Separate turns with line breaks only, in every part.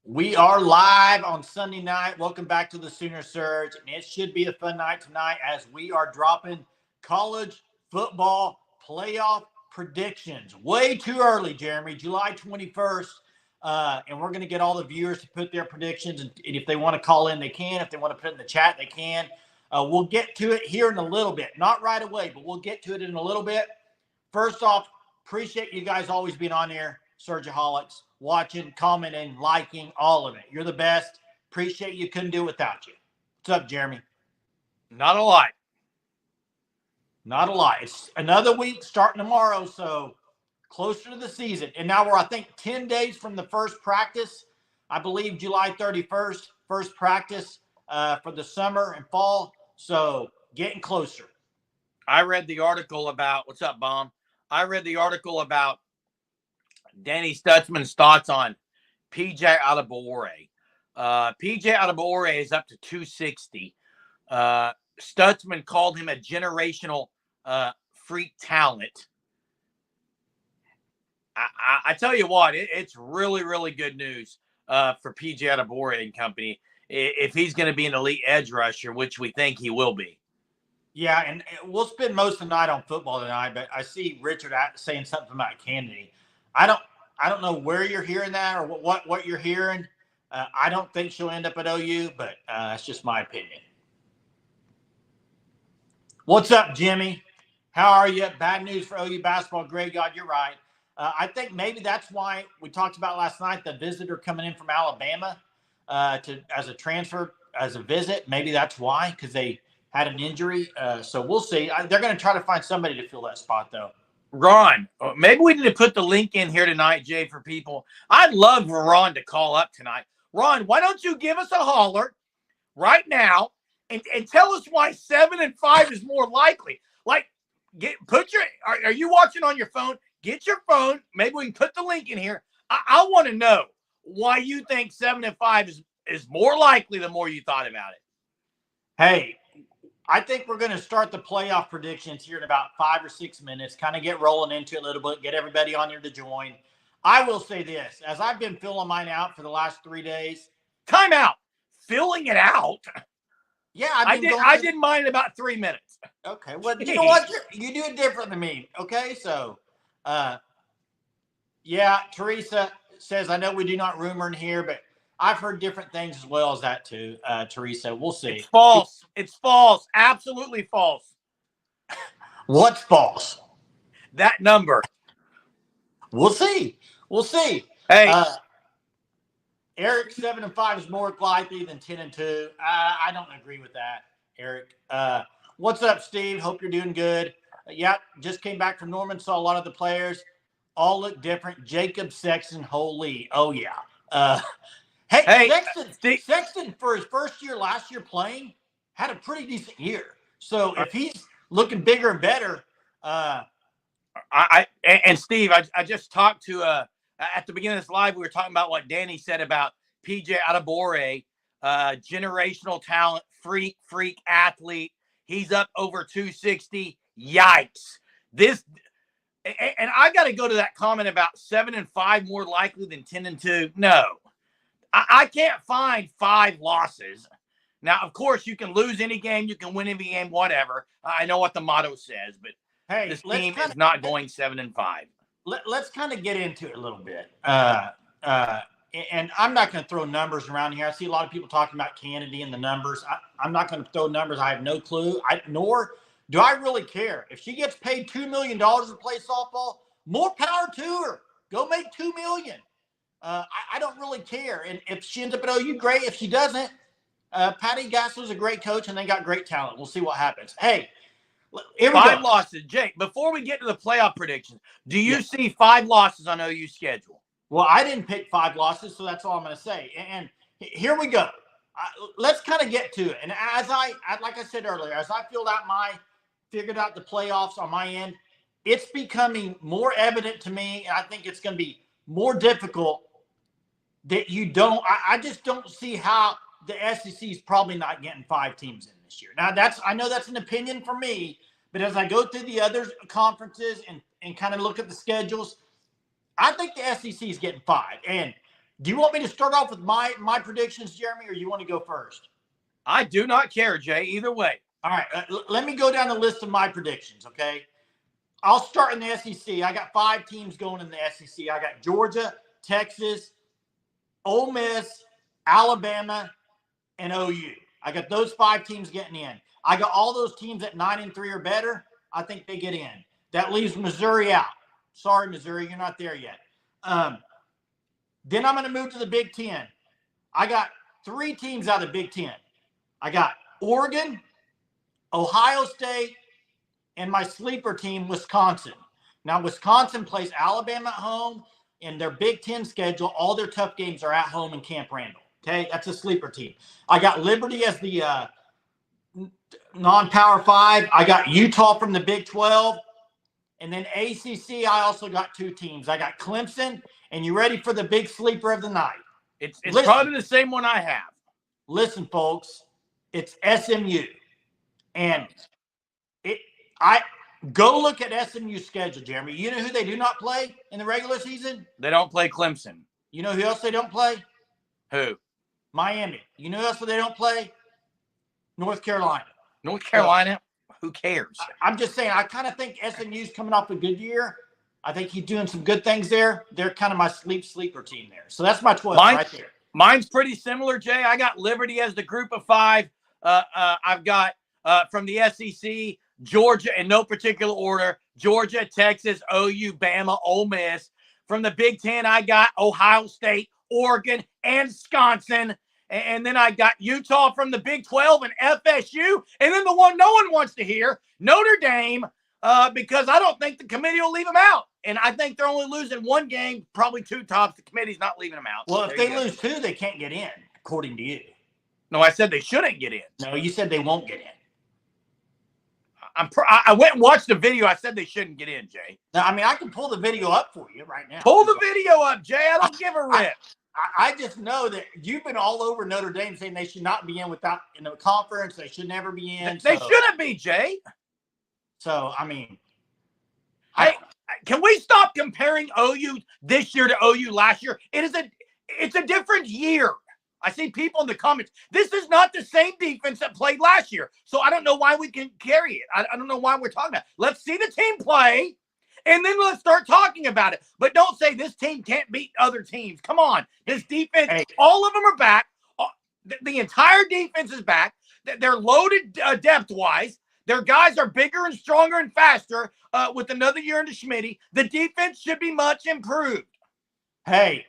We are live on Sunday night. Welcome back to the Sooner Surge. And it should be a fun night tonight as we are dropping college football playoff predictions. Way too early, Jeremy, July 21st. And we're going to get all the viewers to put their predictions. And if they want to call in, they can. If they want to put it in the chat, they can. We'll get to it here in a little bit. Not right away, but we'll get to it in a little bit. First off, appreciate you guys always being on there, Surgeaholics, watching, commenting, liking, all of it. You're the best. Appreciate you. Couldn't do it without you. What's up, Jeremy?
Not a lot.
Not a lot. It's another week starting tomorrow, so closer to the season. And now we're, I think, 10 days from the first practice. I believe July 31st, first practice for the summer and fall. So getting closer.
I read the article about, what's up, Bomb? I read the article about Danny Stutzman's thoughts on PJ Adebawore. PJ Adebawore is up to 260. Stutzman called him a generational freak talent. I tell you what, it's really, really good news for PJ Adebawore and company if he's going to be an elite edge rusher, which we think he will be.
Yeah, and we'll spend most of the night on football tonight, but I see Richard saying something about Kennedy. I don't know where you're hearing that or what you're hearing. I don't think she'll end up at OU, but that's just my opinion. What's up, Jimmy? How are you? Bad news for OU basketball. Great God, you're right. I think maybe that's why we talked about last night, the visitor coming in from Alabama as a transfer, as a visit. Maybe that's why, because they had an injury. So we'll see. They're going to try to find somebody to fill that spot, though.
Ron, maybe we need to put the link in here tonight, Jay, for people. I'd love for Ron to call up tonight. Ron, why don't you give us a holler right now and tell us why 7-5 is more likely? Like, are you watching on your phone? Get your phone. Maybe we can put the link in here. I want to know why you think 7-5 is more likely the more you thought about it.
Hey, I think we're going to start the playoff predictions here in about 5 or 6 minutes, kind of get rolling into it a little bit, get everybody on here to join. I will say this, as I've been filling mine out for the last 3 days.
Time out. Filling it out?
Yeah,
I did mine in about 3 minutes.
Okay, well, you know what? You do it different than me, okay? So, yeah, Teresa says, I know we do not rumor in here, but I've heard different things as well as that too, Teresa. We'll see.
It's false. It's false. Absolutely false.
What's false?
That number.
We'll see. We'll see.
Hey,
Eric, 7-5 is more likely than 10-2. I don't agree with that, Eric. What's up, Steve? Hope you're doing good. Yeah, just came back from Norman. Saw a lot of the players. All look different. Jacob Sexton, holy. Oh, yeah. Hey, Sexton, for his first year last year playing, had a pretty decent year. So if he's looking bigger and better.
Steve, I just talked to at the beginning of this live, we were talking about what Danny said about PJ Adebawore, generational talent, freak athlete. He's up over 260. Yikes. And I got to go to that comment about 7-5 more likely than 10-2. No. I can't find 5 losses. Now, of course, you can lose any game. You can win any game, whatever. I know what the motto says, but hey, this team is not going 7-5.
Let's kind of get into it a little bit. And I'm not going to throw numbers around here. I see a lot of people talking about Kennedy and the numbers. I'm not going to throw numbers. I have no clue. Nor do I really care. If she gets paid $2 million to play softball, more power to her. Go make $2 million. I don't really care. And if she ends up at OU, great. If she doesn't, Patty Gassler's a great coach, and they got great talent. We'll see what happens. Hey, here we go.
5 losses. Jake, before we get to the playoff predictions, do you see 5 losses on OU's schedule?
Well, I didn't pick 5 losses, so that's all I'm going to say. And here we go. Let's kind of get to it. And as like I said earlier, as I figured out the playoffs on my end, it's becoming more evident to me, and I think it's going to be more difficult that you don't. I just don't see how the SEC is probably not getting 5 teams in this year. Now, I know that's an opinion for me, but as I go through the other conferences and kind of look at the schedules, I think the SEC is getting 5. And Do you want me to start off with my predictions, Jeremy, or you want to go first?
I do not care, Jay. Either way.
All right, let me go down the list of my predictions, okay? I'll start in the SEC. I got 5 teams going in the SEC. I got Georgia, Texas, Ole Miss, Alabama, and OU. I got those 5 teams getting in. I got all those teams at 9-3 or better. I think they get in. That leaves Missouri out. Sorry, Missouri, you're not there yet. Then I'm going to move to the Big Ten. I got 3 teams out of the Big Ten. I got Oregon, Ohio State, and my sleeper team, Wisconsin. Now, Wisconsin plays Alabama at home. In their Big Ten schedule, all their tough games are at home in Camp Randall. Okay, that's a sleeper team. I got Liberty as the non-Power 5. I got Utah from the Big 12. And then ACC, I also got 2 teams. I got Clemson, and you ready for the big sleeper of the night?
It's probably the same one I have.
Listen, folks, it's SMU. And go look at SMU's schedule, Jeremy. You know who they do not play in the regular season?
They don't play Clemson.
You know who else they don't play?
Who?
Miami. You know who else they don't play? North Carolina.
North Carolina? Who cares?
I'm just saying, I kind of think SMU's coming off a good year. I think he's doing some good things there. They're kind of my sleeper team there. So that's my 12 right there.
Mine's pretty similar, Jay. I got Liberty as the group of 5. I've got from the SEC, Georgia in no particular order, Georgia, Texas, OU, Bama, Ole Miss. From the Big Ten, I got Ohio State, Oregon, and Wisconsin. And then I got Utah from the Big 12 and FSU. And then the one no one wants to hear, Notre Dame, because I don't think the committee will leave them out. And I think they're only losing 1 game, probably 2 tops. The committee's not leaving them out.
Well, if they lose 2, they can't get in, according to you.
No, I said they shouldn't get in.
No, you said they won't get in.
I went and watched the video. I said they shouldn't get in, Jay.
Now, I mean, I can pull the video up for you right now.
Pull the video up, Jay. I don't give a rip.
I just know that you've been all over Notre Dame saying they should not be in without in a conference. They should never be in.
They shouldn't be, Jay.
So, I mean.
Can we stop comparing OU this year to OU last year? It's a different year. I see people in the comments. This is not the same defense that played last year. So I don't know why we can carry it. I don't know why we're talking about it. Let's see the team play, and then let's start talking about it. But don't say this team can't beat other teams. Come on. This defense, all of them are back. The entire defense is back. They're loaded depth-wise. Their guys are bigger and stronger and faster with another year into Schmitty. The defense should be much improved.
Hey,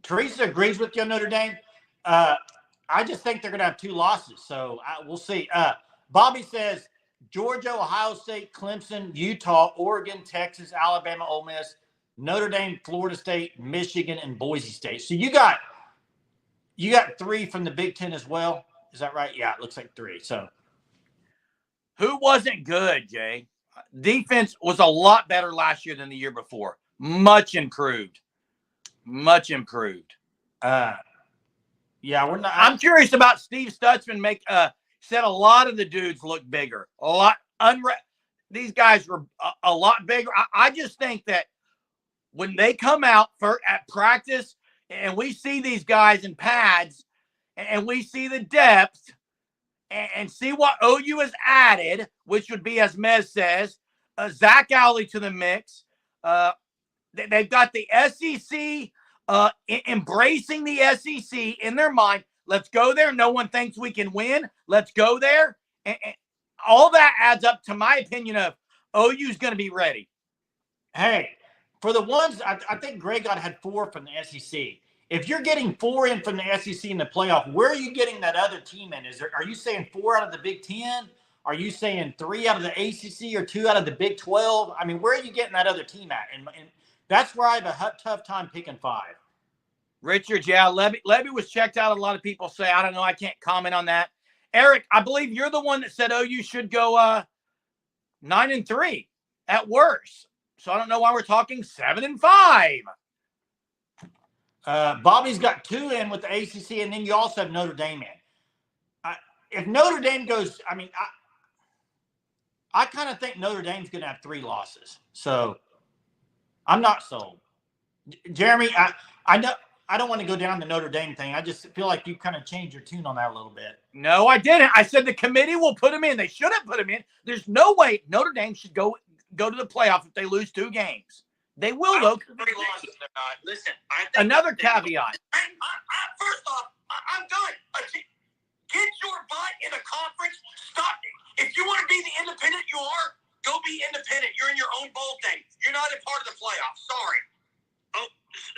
Teresa agrees with you on Notre Dame. I just think they're going to have 2 losses, so we'll see. Bobby says Georgia, Ohio State, Clemson, Utah, Oregon, Texas, Alabama, Ole Miss, Notre Dame, Florida State, Michigan, and Boise State. So you got 3 from the Big Ten as well. Is that right? Yeah, it looks like 3. So
who wasn't good, Jay? Defense was a lot better last year than the year before. Much improved. Much improved.
Yeah, we're not.
I'm curious about Steve Stutzman. Said a lot of the dudes look bigger. A lot. These guys were a lot bigger. I just think that when they come out at practice and we see these guys in pads and we see the depth and see what OU has added, which would be, as Mez says, Zach Alley to the mix. They've got the SEC. Embracing the SEC in their mind. Let's go there. No one thinks we can win. Let's go there. And all that adds up to my opinion of OU's going to be ready.
Hey, for the ones, I think Greg had 4 from the SEC. If you're getting 4 in from the SEC in the playoff, where are you getting that other team in? Are you saying 4 out of the Big Ten? Are you saying 3 out of the ACC or 2 out of the Big 12? I mean, where are you getting that other team at? And that's where I have a tough time picking 5.
Richard, yeah, Levy was checked out. A lot of people say, I don't know, I can't comment on that. Eric, I believe you're the one that said OU should go 9-3 at worst. So I don't know why we're talking 7-5.
Bobby's got 2 in with the ACC, and then you also have Notre Dame in. If Notre Dame goes, I mean, I kind of think Notre Dame's going to have 3 losses. So I'm not sold. Jeremy, I know I don't want to go down the Notre Dame thing. I just feel like you kind of changed your tune on that a little bit.
No, I didn't. I said the committee will put them in. They shouldn't put them in. There's no way Notre Dame should go to the playoff if they lose 2 games. They will, though.
Listen,
another caveat.
First off, I'm done. Get your butt in a conference. Stop. If you want to be the independent you are, go be independent. You're in your own bowl thing. You're not a part of the playoffs. Sorry. Oh,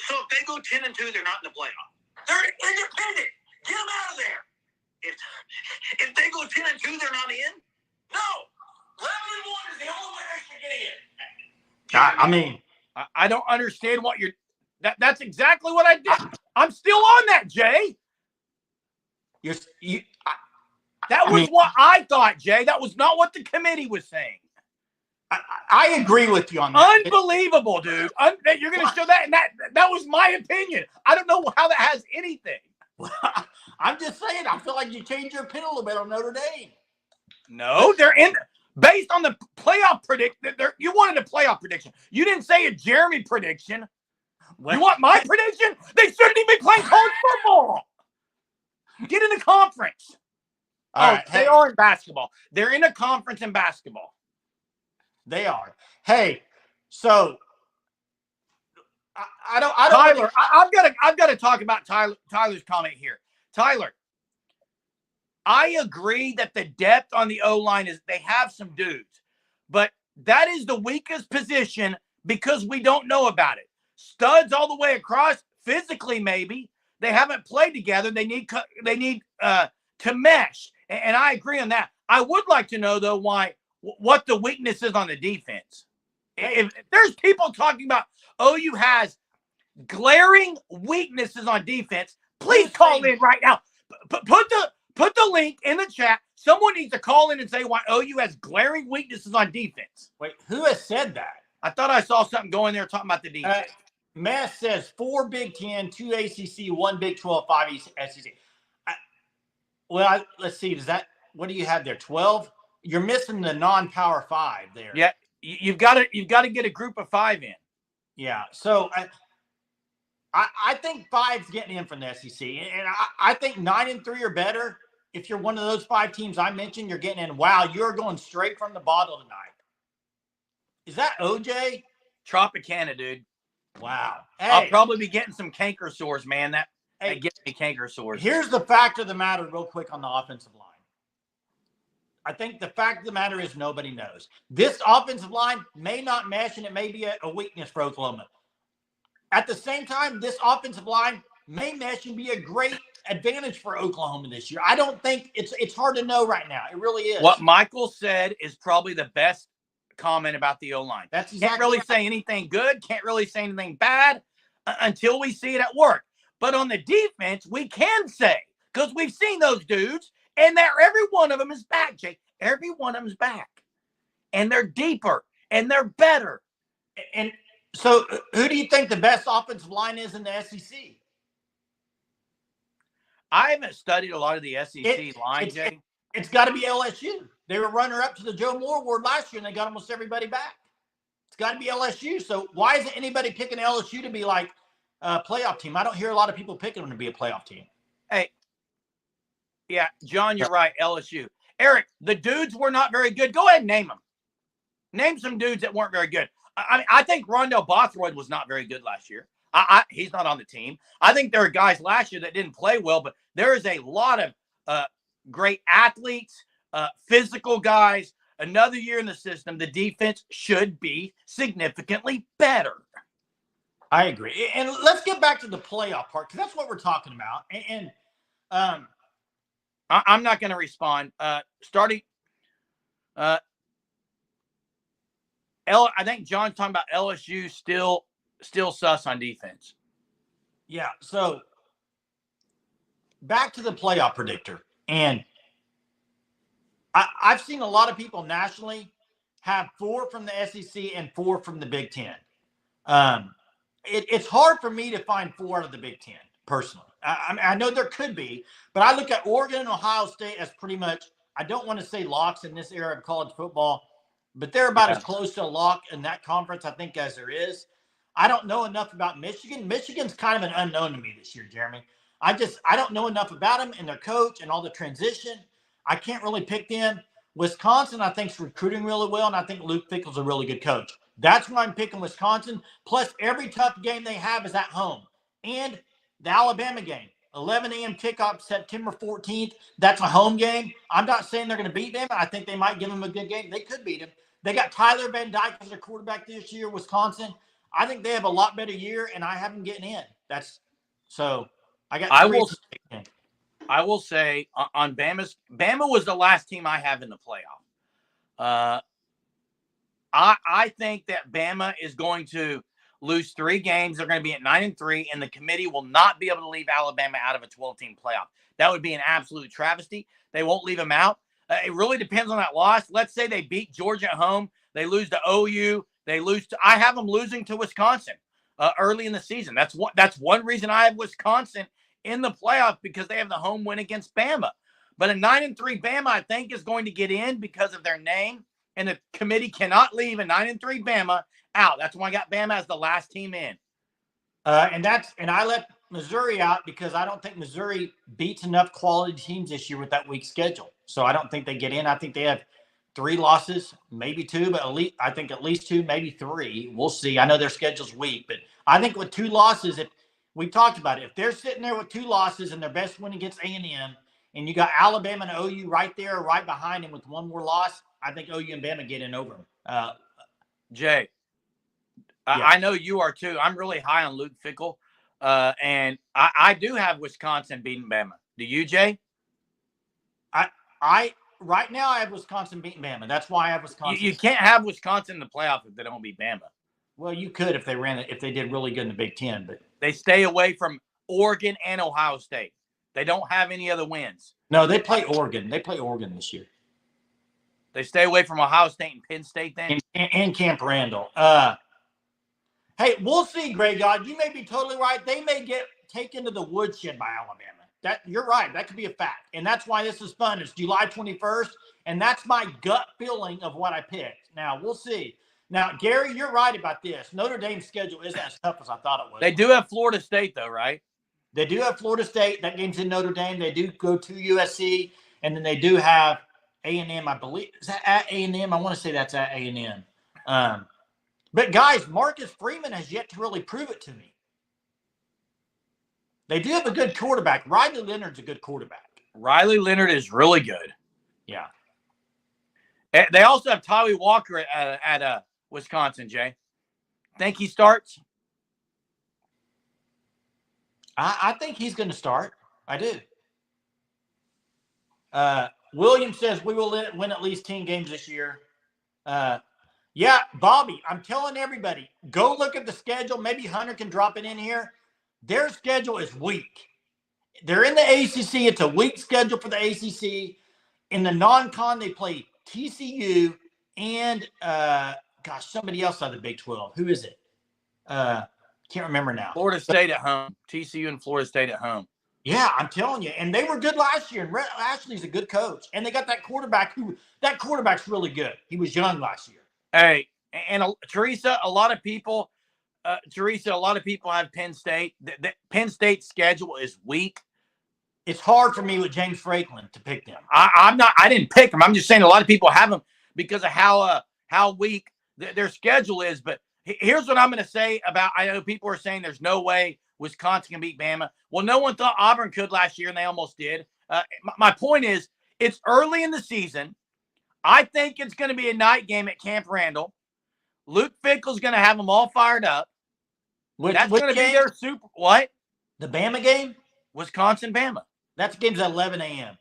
so if they go 10-2, they're not in the playoff. They're independent. Get them out of there. If they go 10-2, they're not in. No. 11-1 is the only way they should get in.
I mean,
I don't understand what you're. That's exactly what I did. I'm still on that, Jay. That was what I thought, Jay. That was not what the committee was saying.
I agree with you on that.
Unbelievable, dude. You're going to show that, and that was my opinion. I don't know how that has anything.
I'm just saying. I feel like you changed your opinion a little bit on Notre Dame.
No, they're in. Based on the playoff prediction, you wanted a playoff prediction. You didn't say a Jeremy prediction. You want my prediction? They shouldn't even be playing college football. Get in a conference. They are in basketball. They're in a conference in basketball.
They are. Hey, so I don't.
Tyler, I've got to talk about Tyler's comment here. Tyler, I agree that the depth on the O-line is they have some dudes, but that is the weakest position because we don't know about it. Studs all the way across, physically maybe. They haven't played together. They need to mesh, and I agree on that. I would like to know though what the weakness is on the defense. If there's people talking about OU has glaring weaknesses on defense, please call in right now. Put the link in the chat. Someone needs to call in and say why OU has glaring weaknesses on defense.
Wait, who has said that?
I thought I saw something going there talking about the defense.
Matt says 4 Big 10, 2 ACC, 1 Big 12, 5 SEC. Let's see. What do you have there? 12? You're missing the non-power 5 there.
Yeah, you've got to get a group of 5 in.
Yeah. So I think 5's getting in from the SEC, and I think 9 and 3 are better. If you're one of those 5 teams I mentioned, you're getting in. Wow, you're going straight from the bottle tonight. Is that OJ?
Tropicana, dude.
Wow. Hey,
I'll probably be getting some canker sores, man. That gets me canker sores.
Here's the fact of the matter real quick on the offensive line. I think the fact of the matter is nobody knows. This offensive line may not mesh, and it may be a weakness for Oklahoma. At the same time, this offensive line may mesh and be a great advantage for Oklahoma this year. I don't think it's hard to know right now. It really is.
What Michael said is probably the best comment about the O-line.
That's exactly
can't really say anything good, can't really say anything bad until we see it at work. But on the defense, we can say, because we've seen those dudes, and every one of them is back, Jake. Every one of them is back. And they're deeper, and they're better.
And so who do you think the best offensive line is in the SEC?
I haven't studied a lot of the SEC line, Jay.
It's got to be LSU. They were runner-up to the Joe Moore Award last year, and they got almost everybody back. It's got to be LSU. So why isn't anybody picking LSU to be like a playoff team? I don't hear a lot of people picking them to be a playoff team.
Hey, yeah, John, you're right, LSU. Eric, the dudes were not very good. Go ahead and name them. Name some dudes that weren't very good. I think Rondell Bothroyd was not very good last year. He's not on the team. I think there are guys last year that didn't play well, but there is a lot of great athletes, physical guys. Another year in the system, the defense should be significantly better.
I agree. And let's get back to the playoff part, because that's what we're talking about. And
I'm not going to respond. Starting, I think John's talking about LSU still sus on defense.
Yeah. So back to the playoff predictor, and I've seen a lot of people nationally have 4 from the SEC and 4 from the Big Ten. It's hard for me to find 4 out of the Big Ten personally. I know there could be, but I look at Oregon and Ohio State as pretty much, I don't want to say locks in this era of college football, but they're about as close to a lock in that conference, I think, as there is. I don't know enough about Michigan. Michigan's kind of an unknown to me this year, Jeremy. I don't know enough about them and their coach and all the transition. I can't really pick them. Wisconsin, I think, is recruiting really well, and I think Luke Fickell's a really good coach. That's why I'm picking Wisconsin. Plus, every tough game they have is at home. And the Alabama game, 11 a.m. kickoff September 14th. That's a home game. I'm not saying they're going to beat them. I think they might give them a good game. They could beat them. They got Tyler Van Dyke as their quarterback this year, Wisconsin. I think they have a lot better year, and I have them getting in. I got three.
I will say on Bama was the last team I have in the playoff. I think that Bama is going to lose 3 games. They're going to be at 9-3, and the committee will not be able to leave Alabama out of a 12-team playoff. That would be an absolute travesty. They won't leave them out. It really depends on that loss. Let's say they beat Georgia at home. They lose to OU. I have them losing to Wisconsin early in the season. That's one reason I have Wisconsin in the playoff, because they have the home win against Bama. But a 9-3 Bama, I think, is going to get in because of their name, and the committee cannot leave a 9-3 Bama out. That's why I got Bama as the last team in.
And I let Missouri out because I don't think Missouri beats enough quality teams this year with that weak schedule. So I don't think they get in. I think they have 3 losses, maybe 2, but at least 2, maybe 3. We'll see. I know their schedule's weak, but I think with 2 losses, if we talked about it, if they're sitting there with 2 losses and their best win against A&M, and you got Alabama and OU right there, right behind them with 1 more loss, I think OU and Bama get in over them.
Jay, yeah. I know you are too. I'm really high on Luke Fickell, and I do have Wisconsin beating Bama. Do you, Jay?
I right now I have Wisconsin beating Bama. That's why I have Wisconsin.
You can't have Wisconsin in the playoff if they don't beat Bama.
Well, you could if they did really good in the Big Ten, but
they stay away from Oregon and Ohio State. They don't have any other wins.
No, they play Oregon. They play Oregon this year.
They stay away from Ohio State and Penn State then?
And Camp Randall. Hey, we'll see, Greg God. You may be totally right. They may get taken to the woodshed by Alabama. You're right. That could be a fact. And that's why this is fun. It's July 21st, and that's my gut feeling of what I picked. Now, we'll see. Now, Gary, you're right about this. Notre Dame's schedule isn't as tough as I thought it was.
They do have Florida State, though, right?
They do have Florida State. That game's in Notre Dame. They do go to USC, and then they do have A&M, I believe. Is that at A&M? I want to say that's at A&M. But, guys, Marcus Freeman has yet to really prove it to me. They do have a good quarterback. Riley Leonard's a good quarterback.
Riley Leonard is really good.
Yeah.
They also have Tyree Walker at Wisconsin, Jay. Think he starts?
I think he's going to start. I do. Williams says we will win at least 10 games this year. Yeah, Bobby, I'm telling everybody, go look at the schedule. Maybe Hunter can drop it in here. Their schedule is weak. They're in the ACC. It's a weak schedule for the ACC. In the non-con, they play TCU and, somebody else out of the Big 12. Who is it? Can't remember now.
Florida State at home. TCU and Florida State at home.
Yeah, I'm telling you. And they were good last year. And Rhett Ashley's a good coach. And they got that quarterback that quarterback's really good. He was young last year.
Hey, and Teresa, a lot of people have Penn State. The Penn State schedule is weak.
It's hard for me with James Franklin to pick them.
I didn't pick them. I'm just saying a lot of people have them because of how weak their schedule is. But here's what I'm going to say about, I know people are saying there's no way Wisconsin can beat Bama. Well, no one thought Auburn could last year, and they almost did. My point is, it's early in the season. I think it's going to be a night game at Camp Randall. Luke Fickell's going to have them all fired up. That's going to be their super. What?
The Bama game?
Wisconsin, Bama.
That game's at 11 a.m.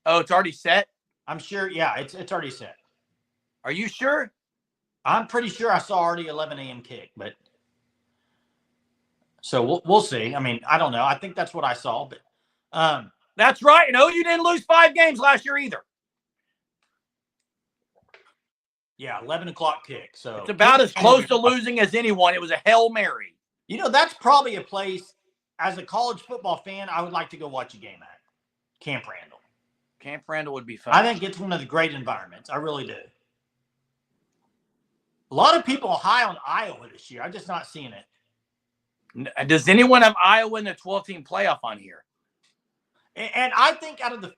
Oh, it's already set?
I'm sure. Yeah, it's already set.
Are you sure?
I'm pretty sure I saw already 11 a.m. kick, but so we'll see. I mean, I don't know. I think that's what I saw, but
that's right. No, you didn't lose 5 games last year either.
Yeah, 11 o'clock kick. So
it's about as close to losing as anyone. It was a Hail Mary.
You know, that's probably a place, as a college football fan, I would like to go watch a game at. Camp Randall.
Camp Randall would be fun.
I think it's one of the great environments. I really do. A lot of people high on Iowa this year. I'm just not seeing it.
Does anyone have Iowa in the 12-team playoff on here?
And I think out of the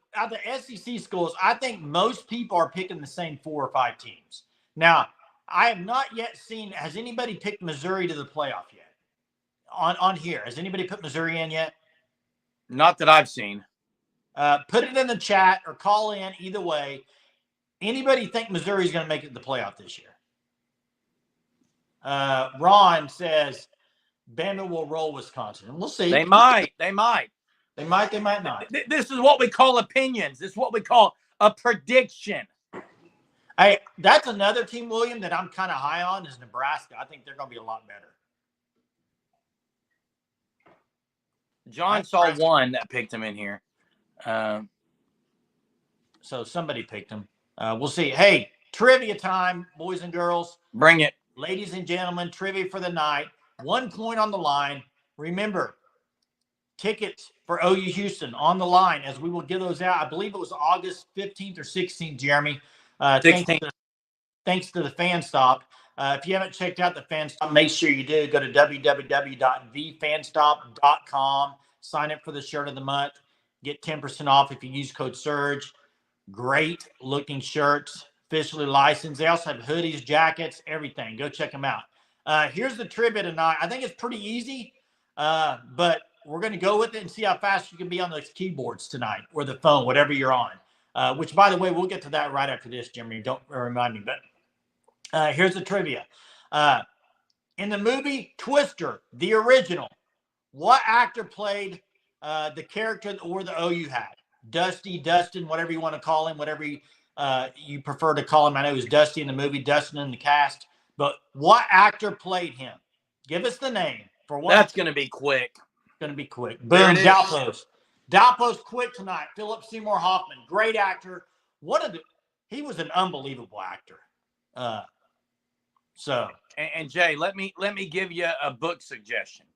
SEC schools, I think most people are picking the same 4 or 5 teams. Now, I have not yet seen. Has anybody picked Missouri to the playoff yet? On here, has anybody put Missouri in yet?
Not that I've seen.
Put it in the chat or call in. Either way, anybody think Missouri is going to make it to the playoff this year? Ron says Bama will roll Wisconsin. And we'll see.
They might. They might.
They might not.
This is what we call opinions. This is what we call a prediction.
Hey, that's another team, William, that I'm kind of high on is Nebraska. I think they're going to be a lot better.
John saw one that picked him in here.
So somebody picked him. We'll see. Hey, trivia time, boys and girls.
Bring it.
Ladies and gentlemen, trivia for the night. 1 point on the line. Remember, tickets for OU Houston on the line as we will give those out. I believe it was August 15th or 16th, Jeremy.
16th.
Thanks to the Fan Stop. If you haven't checked out the Fan Stop, make sure you do. Go to www.thefanstop.com. Sign up for the shirt of the month. Get 10% off if you use code SURGE. Great looking shirts, officially licensed. They also have hoodies, jackets, everything. Go check them out. Here's the trivia tonight. I think it's pretty easy, but we're going to go with it and see how fast you can be on those keyboards tonight or the phone, whatever you're on. Which, by the way, we'll get to that right after this, Jeremy. Don't remind me. But here's the trivia. In the movie Twister, the original, what actor played the character or the OU had? Dusty, Dustin, whatever you want to call him, whatever you prefer to call him. I know he was Dusty in the movie, Dustin in the cast. But what actor played him? Give us the name. For one.
That's going to be quick.
Going to be quick. Boom, Dalpost. Dalpost quick tonight. Philip Seymour Hoffman, great actor. He was an unbelievable actor.
And Jay, let me give you a book suggestion.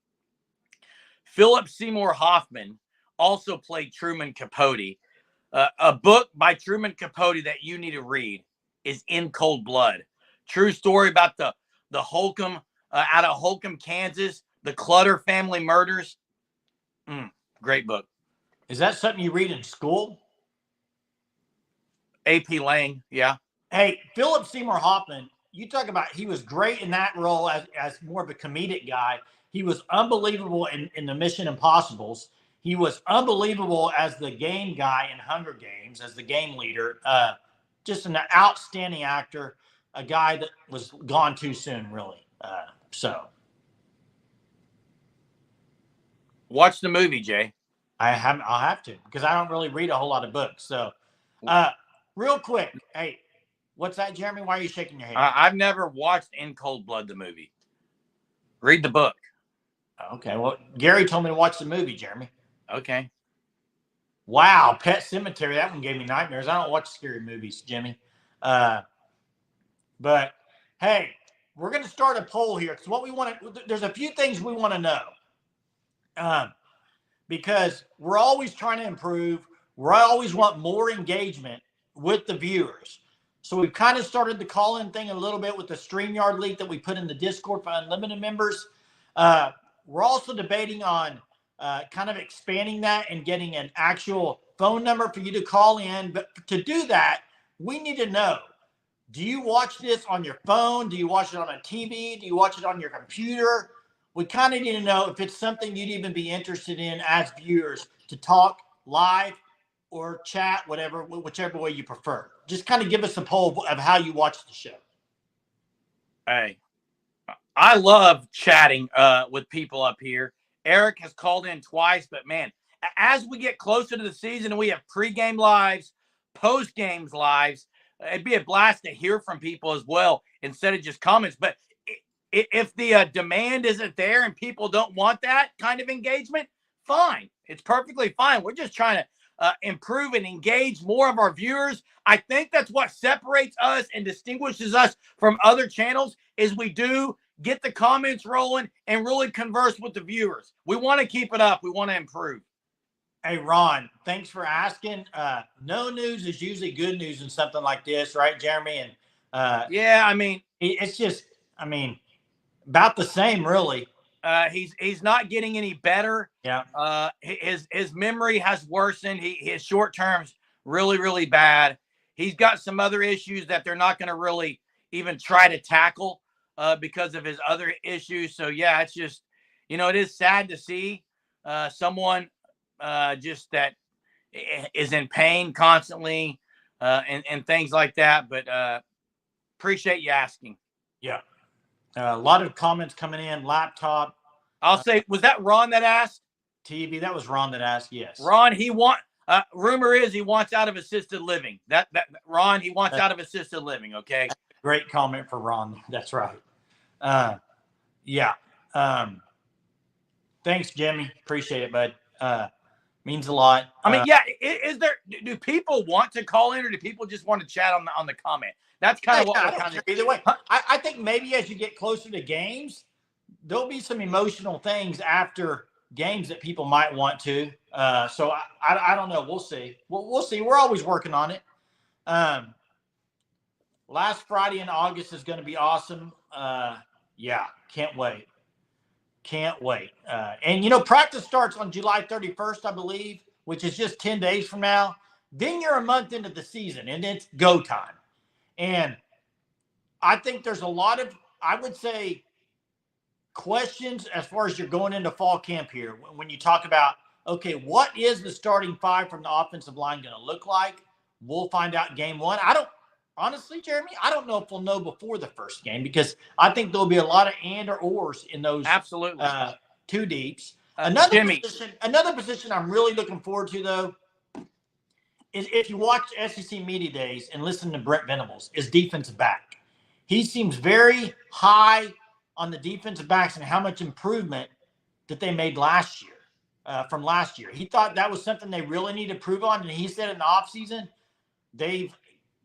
Philip Seymour Hoffman also played Truman Capote. A book by Truman Capote that you need to read is In Cold Blood. True story about the Holcomb out of Holcomb, Kansas, the Clutter family murders. Great book.
Is that something you read in school?
AP Lang, yeah.
Hey, Philip Seymour Hoffman, you talk about he was great in that role as more of a comedic guy. He was unbelievable in the Mission Impossibles. He was unbelievable as the game guy in Hunger Games, as the game leader. Just an outstanding actor, a guy that was gone too soon, really.
Watch the movie, Jay.
I'll have to because I don't really read a whole lot of books. So, real quick, hey, what's that, Jeremy? Why are you shaking your head?
I've never watched In Cold Blood, the movie. Read the book.
Okay, well, Gary told me to watch the movie, Jeremy.
Okay.
Wow, Pet Sematary. That one gave me nightmares. I don't watch scary movies, Jimmy. But hey, we're going to start a poll here. It's what we want to. There's a few things we want to know. Because we're always trying to improve. We always want more engagement with the viewers. So we've kind of started the call-in thing a little bit with the StreamYard link that we put in the Discord for unlimited members. We're also debating on kind of expanding that and getting an actual phone number for you to call in. But to do that, we need to know, do you watch this on your phone? Do you watch it on a TV? Do you watch it on your computer? We kind of need to know if it's something you'd even be interested in as viewers to talk live or chat, whichever way you prefer. Just kind of give us a poll of how you watch the show.
Hey, I love chatting with people up here. Eric has called in twice, but man, as we get closer to the season and we have pregame lives, post-games lives, it'd be a blast to hear from people as well instead of just comments. But if the demand isn't there and people don't want that kind of engagement, fine. It's perfectly fine. We're just trying to improve and engage more of our viewers. I think that's what separates us and distinguishes us from other channels is we do get the comments rolling and really converse with the viewers. We want to keep it up. We want to improve.
Hey, Ron, thanks for asking. No news is usually good news in something like this, right, Jeremy? And
Yeah, I mean,
it's just, I mean, about the same, really.
He's not getting any better.
Yeah.
His memory has worsened. His short term's really bad. He's got some other issues that they're not going to really even try to tackle because of his other issues. So yeah, it's just, it is sad to see someone just that is in pain constantly and things like that. But appreciate you asking.
Yeah. A lot of comments coming in. Laptop.
I'll say, was that Ron that asked?
TV. That was Ron that asked. Yes.
Ron, rumor is he wants out of assisted living. That Ron, he wants out of assisted living. Okay.
Great comment for Ron. That's right. Yeah. Thanks, Jimmy. Appreciate it, bud. Means a lot.
I mean, yeah. Do people want to call in, or do people just want to chat on the comment? That's kind of what we're kind of
either way. I think maybe as you get closer to games, there'll be some emotional things after games that people might want to. So I don't know. We'll see. We'll see. We're always working on it. Last Friday in August is going to be awesome. Yeah, can't wait. Can't wait. And, practice starts on July 31st, I believe, which is just 10 days from now. Then you're a month into the season, and it's go time. And I think there's a lot of, I would say, questions as far as you're going into fall camp here. When you talk about, okay, what is the starting five from the offensive line going to look like? We'll find out game one. Honestly, Jeremy, I don't know if we'll know before the first game because I think there'll be a lot of and or ors in those
absolutely
two deeps. Another
Jimmy.
position I'm really looking forward to, though, is if you watch SEC Media Days and listen to Brent Venables, is defensive back. He seems very high on the defensive backs and how much improvement that they made last year, from last year. He thought that was something they really need to improve on, and he said in the offseason,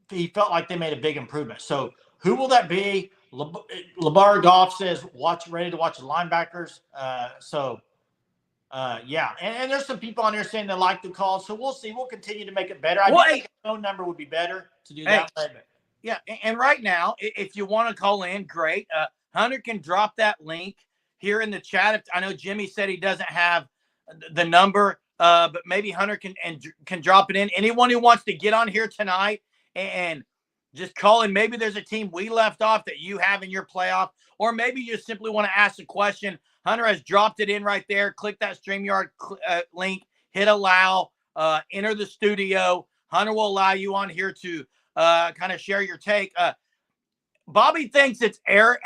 he felt like they made a big improvement. So who will that be? LeBar Goff says, ready to watch the linebackers. Yeah. And there's some people on here saying they like the call. So we'll see. We'll continue to make it better. I think a phone number would be better to do that.
Yeah. And right now, if you want to call in, great. Hunter can drop that link here in the chat. I know Jimmy said he doesn't have the number, but maybe Hunter can drop it in. Anyone who wants to get on here tonight and just call in. Maybe there's a team we left off that you have in your playoff, or maybe you simply want to ask a question. Hunter has dropped it in right there. Click that StreamYard link, hit allow, enter the studio. Hunter will allow you on here to kind of share your take. Bobby thinks it's Eric.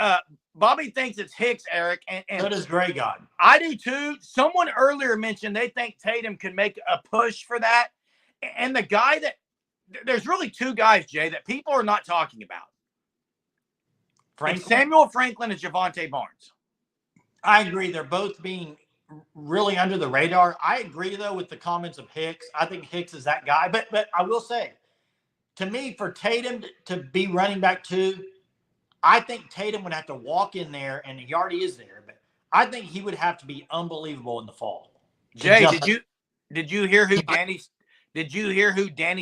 Bobby thinks it's Hicks, Eric. And
so does Gray God.
I do too. Someone earlier mentioned they think Tatum can make a push for that. And the guy there's really two guys, Jay, that people are not talking about. Samuel Franklin and Javonte Barnes.
I agree. They're both being really under the radar. I agree, though, with the comments of Hicks. I think Hicks is that guy. But I will say, to me, for Tatum to be running back two, I think Tatum would have to walk in there, and he already is there. But I think he would have to be unbelievable in the fall.
Jay, did you hear who Danny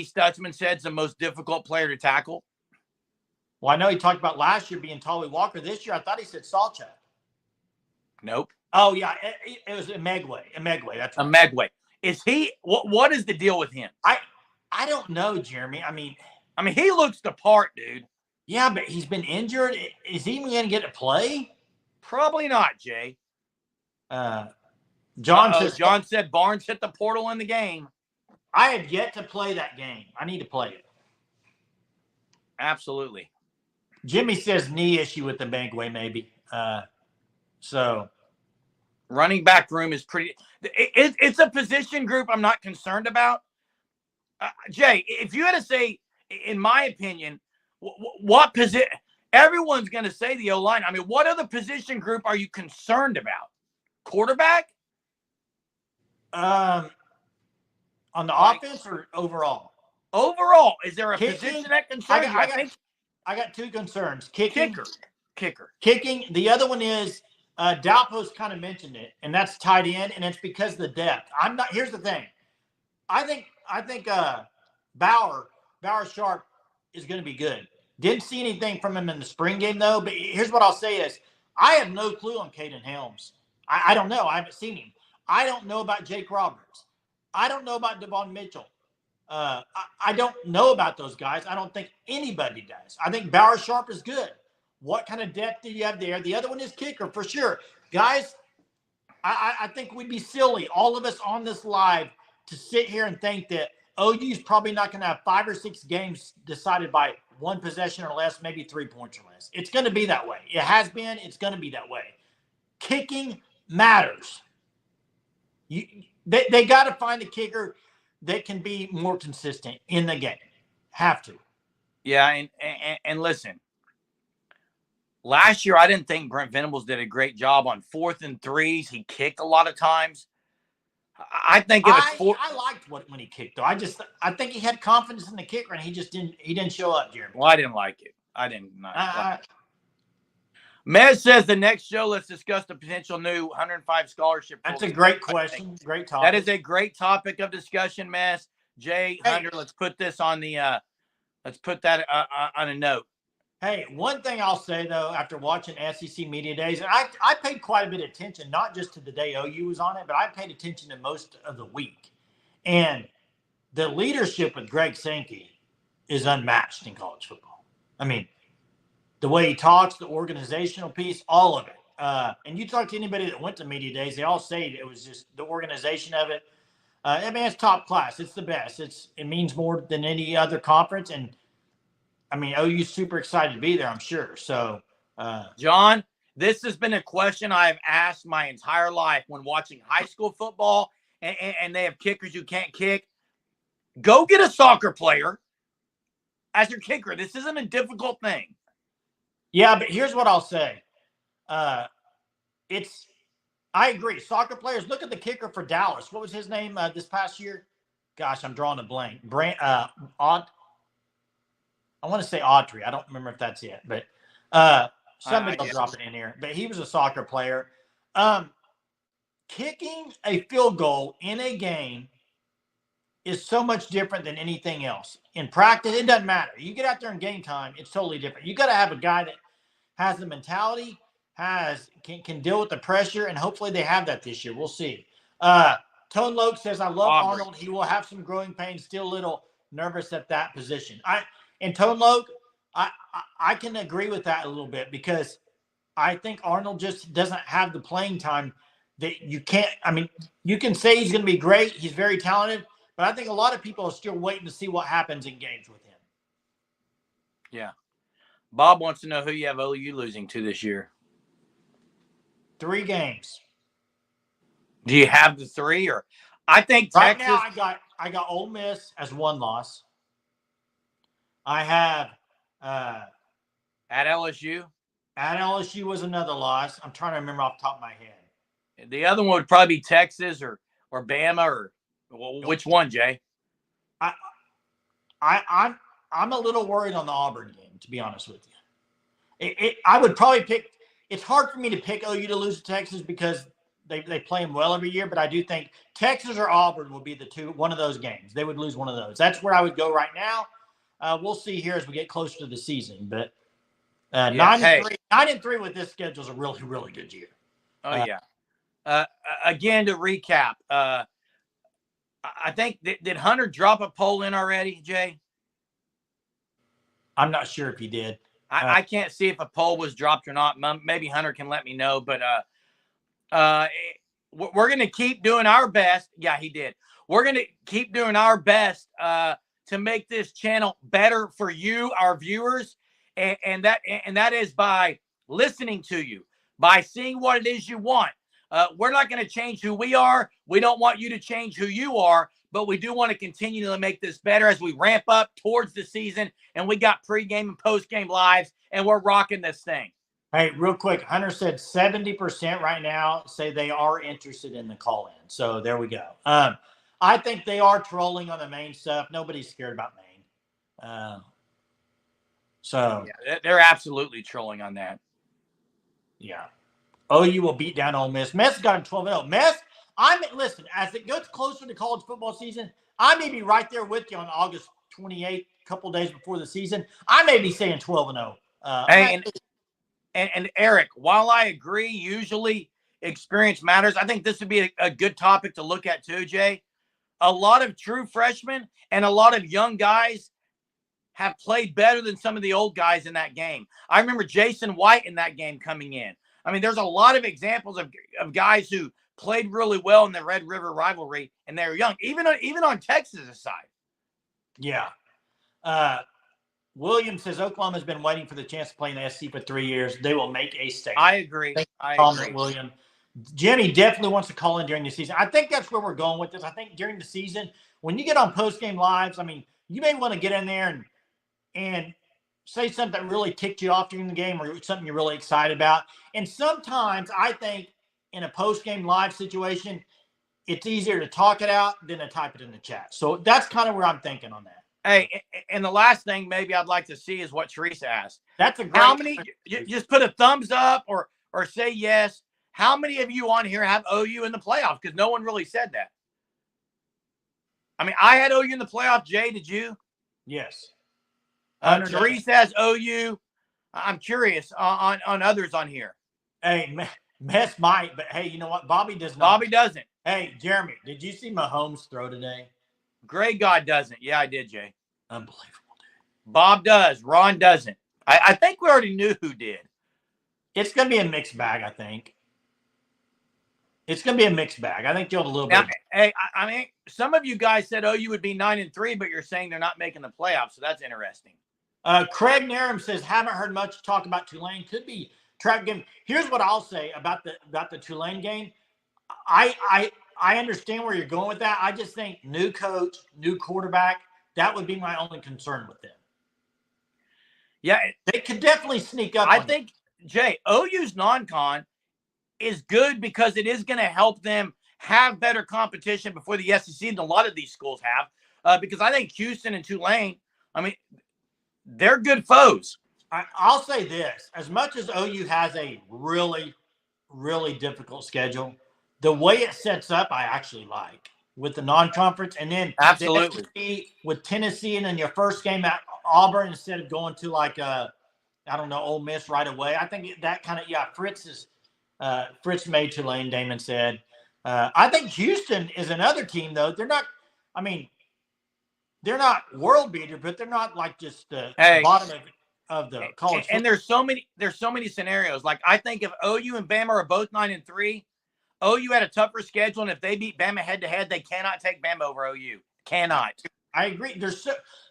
Stutzman said is the most difficult player to tackle?
Well, I know he talked about last year being Tolly Walker. This year, I thought he said Salchuk.
Nope.
Oh, yeah. It was Emegwe. That's right.
Emegwe. Is he – what is the deal with him?
I don't know, Jeremy. I mean,
he looks the part, dude.
Yeah, but he's been injured. Is he even going to get to play?
Probably not, Jay.
John
said Barnes hit the portal in the game.
I have yet to play that game. I need to play it.
Absolutely.
Jimmy says knee issue with the Emegwe, maybe. So
running back room is pretty it's a position group I'm not concerned about. Jay, if you had to say, in my opinion, what position, everyone's going to say the O-line. I mean, what other position group are you concerned about? Quarterback?
On the offense or overall?
Overall, is there a position that concerns you?
I got two concerns. Kicker.
Kicking.
The other one is Dalpo's kind of mentioned it, and that's tight end, and it's because of the depth. Here's the thing. I think Bauer Sharp is going to be good. Didn't see anything from him in the spring game, though. But here's what I'll say is I have no clue on Caden Helms. I don't know. I haven't seen him. I don't know about Jake Roberts. I don't know about Devon Mitchell. I don't know about those guys. I don't think anybody does. I think Bauer Sharp is good. What kind of depth do you have there? The other one is kicker for sure. Guys, I think we'd be silly, all of us on this live, to sit here and think that OU's probably not going to have 5 or 6 games decided by one possession or less, maybe 3 points or less. It's going to be that way. It has been. It's going to be that way. Kicking matters. They got to find a kicker that can be more consistent in the game. Have to.
Yeah, and listen, last year I didn't think Brent Venables did a great job on 4th and 3s. He kicked a lot of times. I think
I liked when he kicked though. I think he had confidence in the kicker and he didn't show up, Jeremy.
Well, I didn't like it. I didn't like it. Mez says the next show, let's discuss the potential new 105 scholarship.
That's a great question. Great topic.
That is a great topic of discussion, Mez. Jay, Hunter, let's put this on the let's put that on a note.
Hey, one thing I'll say, though, after watching SEC Media Days, and I paid quite a bit of attention, not just to the day OU was on it, but I paid attention to most of the week. And the leadership with Greg Sankey is unmatched in college football. I mean, the way he talks, the organizational piece, all of it. And you talk to anybody that went to Media Days, they all say it was just the organization of it. I mean, it's top class. It's the best. It means more than any other conference. And I mean, OU's super excited to be there, I'm sure. So,
John, this has been a question I've asked my entire life when watching high school football and they have kickers who can't kick. Go get a soccer player as your kicker. This isn't a difficult thing.
Yeah, but here's what I'll say. I agree. Soccer players, look at the kicker for Dallas. What was his name this past year? Gosh, I'm drawing a blank. I want to say Autry. I don't remember if that's it, but somebody will drop it in here. But he was a soccer player. Kicking a field goal in a game is so much different than anything else. In practice, it doesn't matter. You get out there in game time, it's totally different. You got to have a guy that has the mentality, can deal with the pressure, and hopefully they have that this year. We'll see. Tone Loke says, I love Arnold. He will have some growing pains, still a little nervous at that position. And Tone Loke, I can agree with that a little bit because I think Arnold just doesn't have the playing time that you can't. I mean, you can say he's going to be great. He's very talented, but I think a lot of people are still waiting to see what happens in games with him.
Yeah. Bob wants to know who you have OU losing to this year.
3 games.
Do you have the 3 or? I think Texas.
Right now, I got Ole Miss as 1 loss. I have
at LSU.
At LSU was another loss. I'm trying to remember off the top of my head.
The other one would probably be Texas or Bama or which one, Jay?
I'm a little worried on the Auburn game, to be honest with you. I would probably pick. It's hard for me to pick OU to lose to Texas because they play them well every year. But I do think Texas or Auburn will be one of those games. They would lose one of those. That's where I would go right now. We'll see here as we get closer to the season, but 9-3 with this schedule is a really, really good year.
Oh yeah. Again, to recap, I think did Hunter drop a poll in already, Jay?
I'm not sure if he did.
I can't see if a poll was dropped or not. Maybe Hunter can let me know, but we're going to keep doing our best. Yeah, he did. We're going to keep doing our best to make this channel better for you, our viewers, and that is by listening to you, by seeing what it is you want. We're not going to change who we are. We don't want you to change who you are, but we do want to continue to make this better as we ramp up towards the season, and we got pregame and postgame lives, and we're rocking this thing.
Hey, real quick, Hunter said 70% right now say they are interested in the call-in. So there we go. I think they are trolling on the Maine stuff. Nobody's scared about Maine.
Yeah, they're absolutely trolling on that.
Yeah. OU will beat down Ole Miss. Miss got him 12-0. Miss, listen, as it gets closer to college football season, I may be right there with you on August 28th, a couple days before the season. I may be saying 12-0.
Hey, and Eric, while I agree, usually experience matters, I think this would be a good topic to look at too, Jay. A lot of true freshmen and a lot of young guys have played better than some of the old guys in that game. I remember Jason White in that game coming in. I mean, there's a lot of examples of guys who played really well in the Red River rivalry, and they were young, even on Texas' side.
Yeah. William says Oklahoma's been waiting for the chance to play in the SEC for 3 years. They will make a statement.
I agree.
William. Jimmy definitely wants to call in during the season. I think that's where we're going with this. I think during the season, when you get on post-game lives, I mean, you may want to get in there and say something that really ticked you off during the game or something you're really excited about. And sometimes I think in a post-game live situation, it's easier to talk it out than to type it in the chat. So that's kind of where I'm thinking on that.
Hey, and the last thing maybe I'd like to see is what Teresa asked.
That's a great.
How many? Just put a thumbs up or say yes. How many of you on here have OU in the playoff? Because no one really said that. I mean, I had OU in the playoff. Jay, did you?
Yes.
Teresa has OU. I'm curious on others on here.
Hey, Mess might, but hey, you know what? Bobby does not.
Bobby doesn't.
Hey, Jeremy, did you see Mahomes throw today?
Great God doesn't. Yeah, I did, Jay.
Unbelievable, dude.
Bob does. Ron doesn't. I think we already knew who did.
It's going to be a mixed bag, I think. It's going to be a mixed bag. I think you'll have a little bit.
Hey, I mean, some of you guys said OU would be 9-3, but you're saying they're not making the playoffs, so that's interesting.
Craig Narum says, haven't heard much talk about Tulane. Could be trap game. Here's what I'll say about the Tulane game. I understand where you're going with that. I just think new coach, new quarterback, that would be my only concern with them.
Yeah.
They could definitely sneak up.
I think, Jay, OU's non-con is good because it is going to help them have better competition before the SEC than a lot of these schools have. Because I think Houston and Tulane, I mean, they're good foes.
I'll say this. As much as OU has a really, really difficult schedule, the way it sets up, I actually like with the non-conference. And then
absolutely
with Tennessee and then your first game at Auburn instead of going to like, I don't know, Ole Miss right away. I think that kind of, yeah, Fritz made Tulane, Damon said. I think Houston is another team, though. They're not, I mean, they're not world beater, but they're not like just the bottom of the college.
And there's so many scenarios. Like I think if OU and Bama are both 9-3, OU had a tougher schedule, and if they beat Bama head to head, they cannot take Bama over OU. Cannot.
I agree.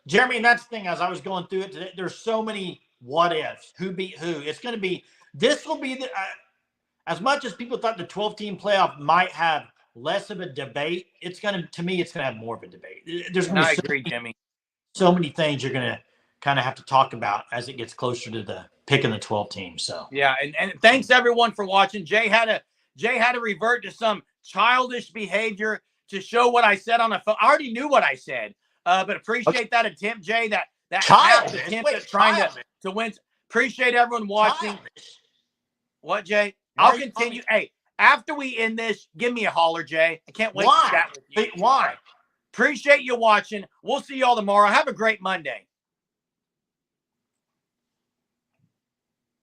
Jeremy, and that's the thing. As I was going through it today, there's so many what ifs. Who beat who? It's going to be. This will be the. As much as people thought the 12-team playoff might have less of a debate, it's going to have more of a debate. There's going to be
agree, Jimmy.
So many things you're going to kind of have to talk about as it gets closer to the picking the 12 teams. So
yeah, and thanks everyone for watching. Jay had to revert to some childish behavior to show what I said on the phone. I already knew what I said, but appreciate that attempt, Jay. That attempt at trying to win. Appreciate everyone watching.
Childish.
What, Jay? I'll continue. Hey, after we end this, give me a holler, Jay. I can't wait to chat with you.
Why?
Appreciate you watching. We'll see y'all tomorrow. Have a great Monday.